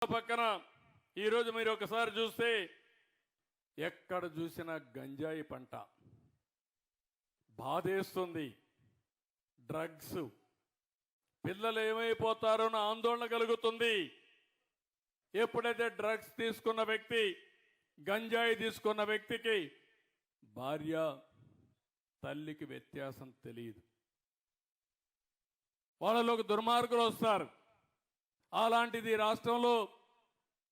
పక్కన ఈరోజు మీరు ఒకసారి చూస్తే ఎక్కడ చూసినా గంజాయి పంట బాధేస్తుంది. డ్రగ్స్, పిల్లలు ఏమైపోతారో అని ఆందోళన కలుగుతుంది. ఎప్పుడైతే డ్రగ్స్ తీసుకున్న వ్యక్తి, గంజాయి తీసుకున్న వ్యక్తికి భార్య తల్లికి వ్యత్యాసం తెలియదు. వాళ్ళలోకి దుర్మార్గులు వస్తారు. అలాంటిది రాష్ట్రంలో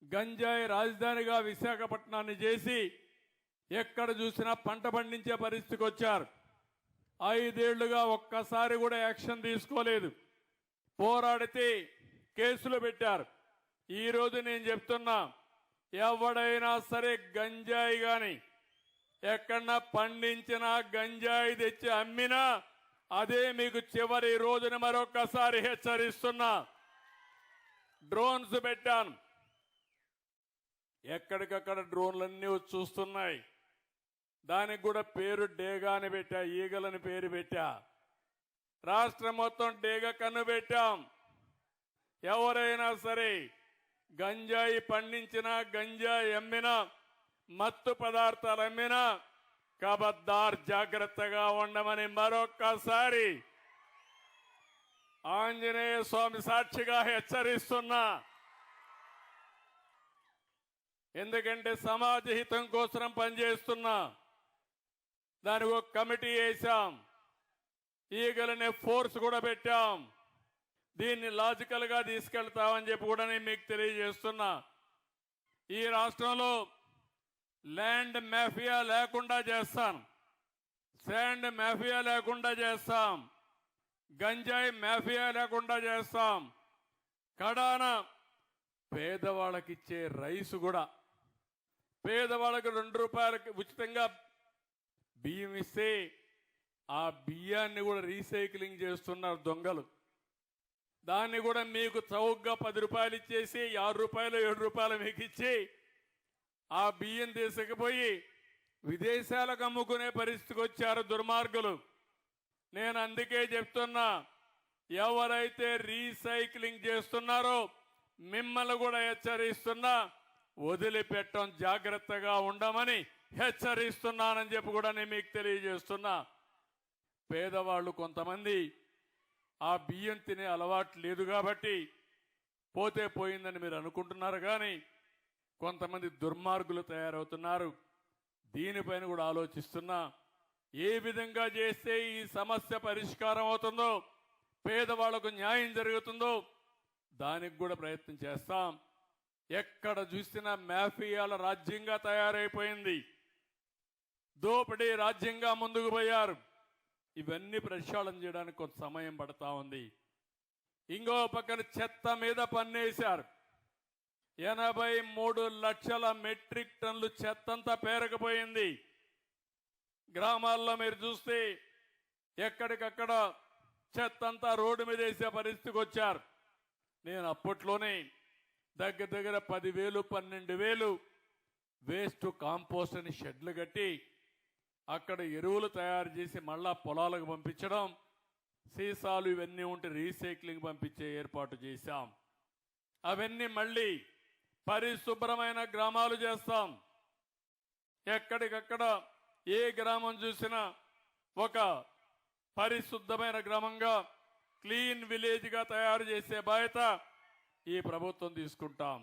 గంజాయి రాజధానిగా విశాఖపట్నాన్ని చేసి ఎక్కడ చూసినా పంట పండించే పరిస్థితికి వచ్చారు. 5 ఏళ్లుగా ఒక్కసారి కూడా యాక్షన్ తీసుకోలేదు. పోరాడితే కేసులు పెట్టారు. ఈరోజు నేను చెప్తున్నా, ఎవడైనా సరే గంజాయి కానీ ఎక్కడన్నా పండించిన గంజాయి తెచ్చి అమ్మినా అదే మీకు చివరి రోజున మరొకసారి హెచ్చరిస్తున్నా. డ్రోన్స్ పెట్టాను, ఎక్కడికక్కడ డ్రోన్లన్నీ చూస్తున్నాయి. దానికి కూడా పేరు డేగా అని పెట్టా, ఈగలని పేరు పెట్టా. రాష్ట్రం మొత్తం డేగ కన్ను పెట్టాం. ఎవరైనా సరే గంజాయి పండించినా, గంజాయి అమ్మినా, మత్తు పదార్థాలు అమ్మినా కబద్దార్ జాగ్రత్తగా ఉండమని మరొక్కసారి ఆంజనేయ స్వామి సాక్షిగా హెచ్చరిస్తున్నా. ఎందుకంటే సమాజ హితం కోసం పనిచేస్తున్నా. దానికి ఒక కమిటీ వేశాం, ఈగలనే ఫోర్స్ కూడా పెట్టాం. దీన్ని లాజికల్ గా తీసుకెళ్తామని చెప్పి కూడా నేను మీకు తెలియజేస్తున్నా. ఈ రాష్ట్రంలో ల్యాండ్ మాఫియా లేకుండా చేస్తాం, శాండ్ మాఫియా లేకుండా చేస్తాం, గంజాయి మాఫియా లేకుండా చేస్తాం. కడాన పేదవాళ్ళకి ఇచ్చే రైసు కూడా, పేదవాళ్ళకి 2 రూపాయలకి ఉచితంగా బియ్యం ఇస్తే ఆ బియ్యాన్ని కూడా రీసైక్లింగ్ చేస్తున్నారు దొంగలు. దాన్ని కూడా మీకు చౌకగా 10 రూపాయలు ఇచ్చేసి 6 రూపాయలు 7 రూపాయలు మీకు ఇచ్చి ఆ బియ్యం తీసుకుపోయి విదేశాలకు అమ్ముకునే పరిస్థితికి వచ్చారు దుర్మార్గులు. నేను అందుకే చెప్తున్నా, ఎవరైతే రీసైక్లింగ్ చేస్తున్నారో మిమ్మల్ని కూడా హెచ్చరిస్తున్నా, వదిలిపెట్టడం జాగ్రత్తగా ఉండమని హెచ్చరిస్తున్నానని చెప్పి కూడా నేను మీకు తెలియజేస్తున్నా. పేదవాళ్ళు కొంతమంది ఆ బియ్యం తినే అలవాటు లేదు కాబట్టి పోతే పోయిందని మీరు అనుకుంటున్నారు, కానీ కొంతమంది దుర్మార్గులు తయారవుతున్నారు. దీనిపైన కూడా ఆలోచిస్తున్నా. ఏ విధంగా చేస్తే ఈ సమస్య పరిష్కారం అవుతుందో, పేదవాళ్లకు న్యాయం జరుగుతుందో దానికి కూడా ప్రయత్నం చేస్తాం. ఎక్కడ చూసినా మాఫియాల రాజ్యంగా తయారైపోయింది, దోపిడీ రాజ్యంగా ముందుకు పోయారు. ఇవన్నీ ప్రక్షాళన చేయడానికి కొంత సమయం పడతా ఉంది. ఇంకో పక్కన చెత్త మీద పన్నేశారు. 83 లక్షల మెట్రిక్ టన్నులు చెత్తంతా పేరకపోయింది. గ్రామాల్లో మీరు చూస్తే ఎక్కడికక్కడ చెత్తంతా రోడ్డు మీద వేసే పరిస్థితికి వచ్చారు. నేను అప్పట్లోనే దగ్గర 10,000 12,000 వేస్ట్ కాంపోస్ట్ అని షెడ్లు కట్టి అక్కడ ఎరువులు తయారు చేసి మళ్ళా పొలాలకు పంపించడం, సీసాలు ఇవన్నీ ఉంటే రీసైక్లింగ్ పంపించే ఏర్పాటు చేశాం. అవన్నీ మళ్ళీ పరిశుభ్రమైన గ్రామాలు చేస్తాం. ఎక్కడికక్కడ ఏ గ్రామం చూసినా ఒక పరిశుద్ధమైన గ్రామంగా, క్లీన్ విలేజ్గా తయారు చేసే బాధ్యత ఈ ప్రభుత్వం తీసుకుంటాం.